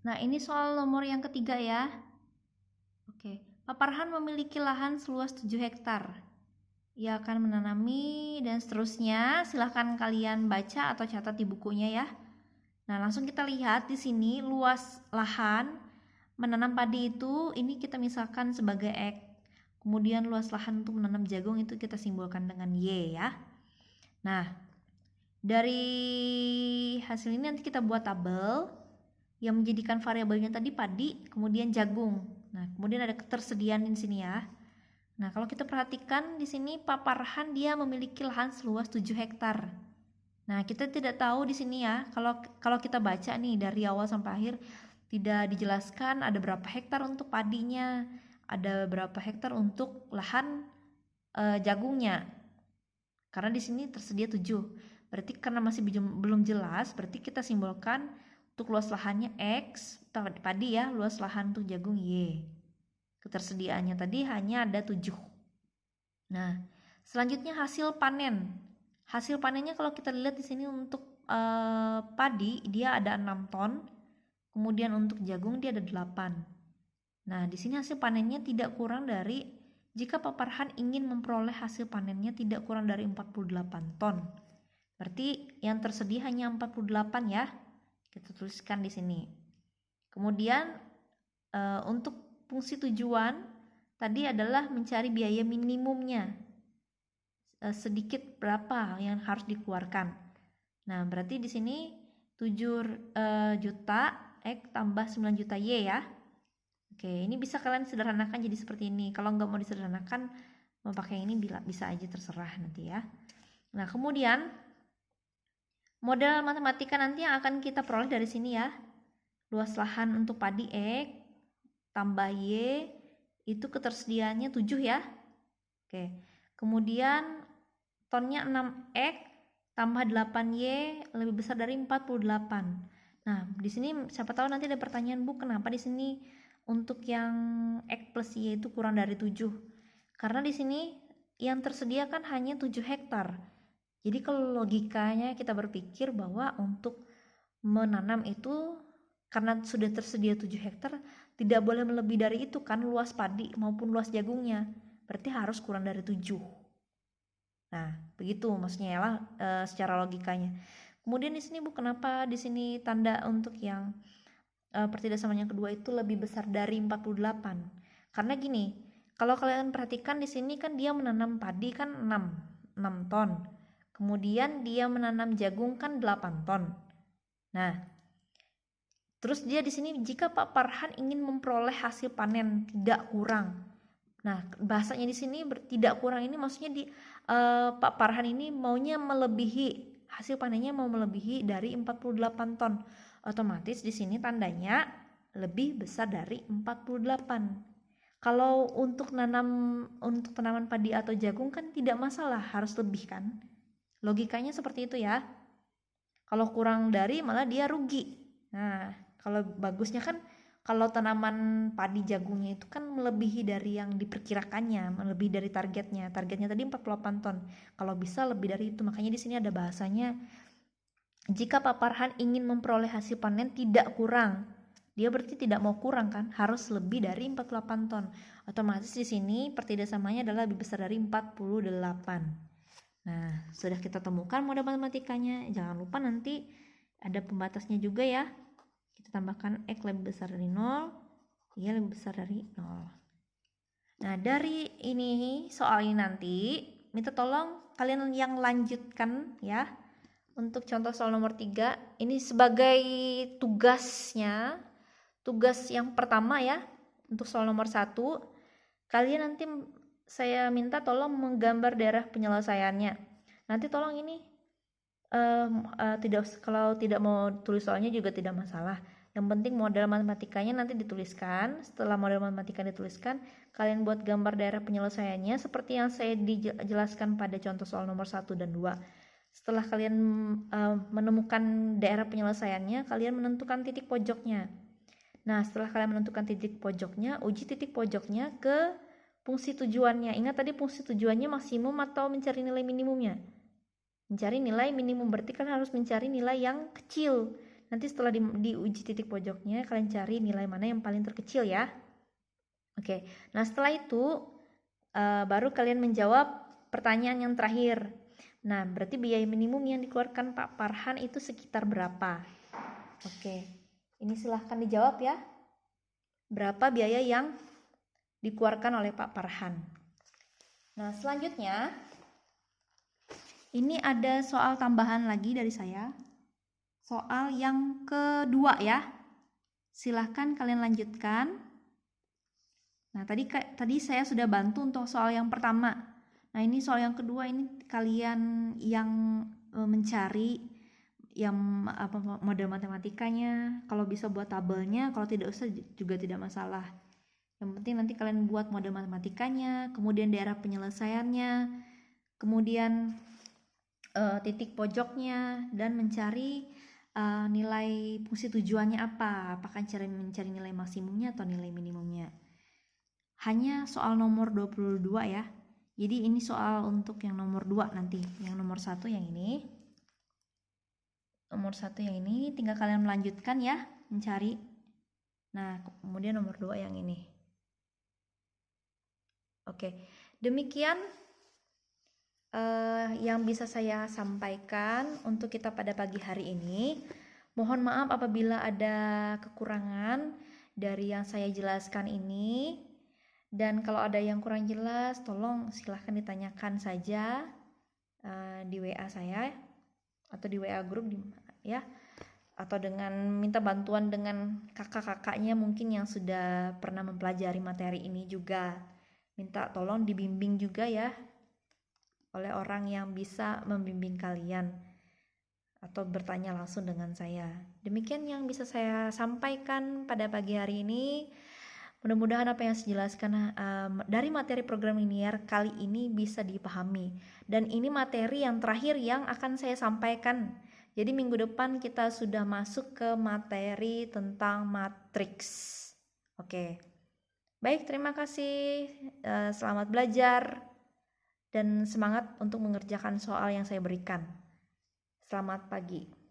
Nah, ini soal nomor yang ketiga ya. Oke, Pak Farhan memiliki lahan seluas 7 hektar. Ia akan menanami dan seterusnya. Silahkan kalian baca atau catat di bukunya ya. Nah, langsung kita lihat di sini luas lahan menanam padi itu ini kita misalkan sebagai X. Kemudian luas lahan untuk menanam jagung itu kita simbolkan dengan Y ya. Nah, dari hasil ini nanti kita buat tabel yang menjadikan variabelnya tadi padi, kemudian jagung. Nah, kemudian ada ketersediaan di sini ya. Nah, kalau kita perhatikan di sini Pak Farhan dia memiliki lahan seluas 7 hektar. Nah, kita tidak tahu di sini ya, kalau kita baca nih dari awal sampai akhir tidak dijelaskan ada berapa hektar untuk padinya, ada berapa hektar untuk lahan jagungnya. Karena di sini tersedia 7. Berarti karena masih belum jelas, berarti kita simbolkan untuk luas lahannya X, padi ya, luas lahan untuk jagung Y. Ketersediaannya tadi hanya ada 7. Nah, selanjutnya hasil panen. Hasil panennya kalau kita lihat di sini untuk padi dia ada 6 ton. Kemudian untuk jagung dia ada 8. Nah, di sini hasil panennya tidak kurang dari, jika Pak Farhan ingin memperoleh hasil panennya tidak kurang dari 48 ton. Berarti yang tersedia hanya 48 ya. Kita tuliskan di sini. Kemudian untuk fungsi tujuan tadi adalah mencari biaya minimumnya. Sedikit berapa yang harus dikeluarkan. Nah, berarti di sini 7 juta X tambah 9 juta Y ya. Oke, ini bisa kalian sederhanakan jadi seperti ini. Kalau nggak mau disederhanakan, mau pakai ini bisa aja, terserah nanti ya. Nah, kemudian model matematika nanti yang akan kita peroleh dari sini ya. Luas lahan untuk padi X tambah Y itu ketersediaannya 7 ya. Oke. Kemudian tonnya 6X tambah 8Y lebih besar dari 48. Nah, di sini siapa tahu nanti ada pertanyaan, Bu, kenapa di sini untuk yang X plus Y itu kurang dari 7? Karena di sini yang tersedia kan hanya 7 hektar. Jadi kalau logikanya kita berpikir bahwa untuk menanam itu karena sudah tersedia 7 hektar tidak boleh melebihi dari itu kan luas padi maupun luas jagungnya. Berarti harus kurang dari 7. Nah, begitu maksudnya ya lah secara logikanya. Kemudian di sini Bu, kenapa di sini tanda untuk yang pertidasaman yang kedua itu lebih besar dari 48? Karena gini, kalau kalian perhatikan di sini kan dia menanam padi kan 6 ton. Kemudian dia menanam jagung kan 8 ton. Nah, terus dia di sini jika Pak Farhan ingin memperoleh hasil panen tidak kurang. Nah, bahasanya di sini tidak kurang ini maksudnya Pak Farhan ini maunya melebihi, hasil panennya mau melebihi dari 48 ton. Otomatis di sini tandanya lebih besar dari 48. Kalau untuk tanaman padi atau jagung kan tidak masalah, harus lebih kan. Logikanya seperti itu ya. Kalau kurang dari malah dia rugi. Nah, kalau bagusnya kan kalau tanaman padi jagungnya itu kan melebihi dari yang diperkirakannya, melebihi dari targetnya. Targetnya tadi 48 ton. Kalau bisa lebih dari itu. Makanya di sini ada bahasanya jika Pak Farhan ingin memperoleh hasil panen tidak kurang. Dia berarti tidak mau kurang kan, harus lebih dari 48 ton. Otomatis di sini pertidasamanya adalah lebih besar dari 48. Nah, sudah kita temukan model matematikanya. Jangan lupa nanti ada pembatasnya juga ya. Kita tambahkan X lebih besar dari 0, Y lebih besar dari 0. Nah, dari ini soal ini nanti, minta tolong kalian yang lanjutkan ya. Untuk contoh soal nomor 3, ini sebagai tugasnya, tugas yang pertama ya. Untuk soal nomor 1, kalian nanti saya minta tolong menggambar daerah penyelesaiannya. Nanti tolong ini kalau tidak mau tulis soalnya juga tidak masalah. Yang penting model matematikanya nanti dituliskan. Setelah model matematika dituliskan, kalian buat gambar daerah penyelesaiannya seperti yang saya dijelaskan pada contoh soal nomor 1 dan 2. Setelah kalian menemukan daerah penyelesaiannya, kalian menentukan titik pojoknya. Nah, setelah kalian menentukan titik pojoknya, uji titik pojoknya ke fungsi tujuannya. Ingat tadi fungsi tujuannya maksimum atau mencari nilai minimumnya? Mencari nilai minimum, berarti kan harus mencari nilai yang kecil. nanti setelah diuji titik pojoknya, kalian cari nilai mana yang paling terkecil ya. Oke, nah setelah itu baru kalian menjawab pertanyaan yang terakhir. Nah, berarti biaya minimum yang dikeluarkan Pak Farhan itu sekitar berapa? Oke, ini silahkan dijawab ya. Berapa biaya yang dikeluarkan oleh Pak Farhan? Nah, selanjutnya ini ada soal tambahan lagi dari saya. Soal yang kedua ya. Silahkan kalian lanjutkan. Nah, tadi saya sudah bantu untuk soal yang pertama. Nah, ini soal yang kedua, ini kalian yang mencari yang model matematikanya. Kalau bisa buat tabelnya, kalau tidak usah juga tidak masalah. Yang penting nanti kalian buat model matematikanya, kemudian daerah penyelesaiannya, kemudian titik pojoknya, dan mencari nilai fungsi tujuannya apa. Apakah cara mencari nilai maksimumnya atau nilai minimumnya. Hanya soal nomor 22 ya. Jadi ini soal untuk yang nomor 2 nanti. Yang nomor 1 yang ini. Nomor 1 yang ini tinggal kalian melanjutkan ya, mencari. Nah, kemudian nomor 2 yang ini. Oke, demikian yang bisa saya sampaikan untuk kita pada pagi hari ini. Mohon maaf apabila ada kekurangan dari yang saya jelaskan ini. Dan kalau ada yang kurang jelas, tolong silahkan ditanyakan saja di WA saya atau di WA grup ya, atau dengan minta bantuan dengan kakak-kakaknya mungkin yang sudah pernah mempelajari materi ini juga. Minta tolong dibimbing juga ya oleh orang yang bisa membimbing kalian atau bertanya langsung dengan saya. Demikian yang bisa saya sampaikan pada pagi hari ini. Mudah-mudahan apa yang saya jelaskan dari materi program linear kali ini bisa dipahami. Dan ini materi yang terakhir yang akan saya sampaikan. Jadi minggu depan kita sudah masuk ke materi tentang matriks. Oke. Baik, terima kasih. Selamat belajar dan semangat untuk mengerjakan soal yang saya berikan. Selamat pagi.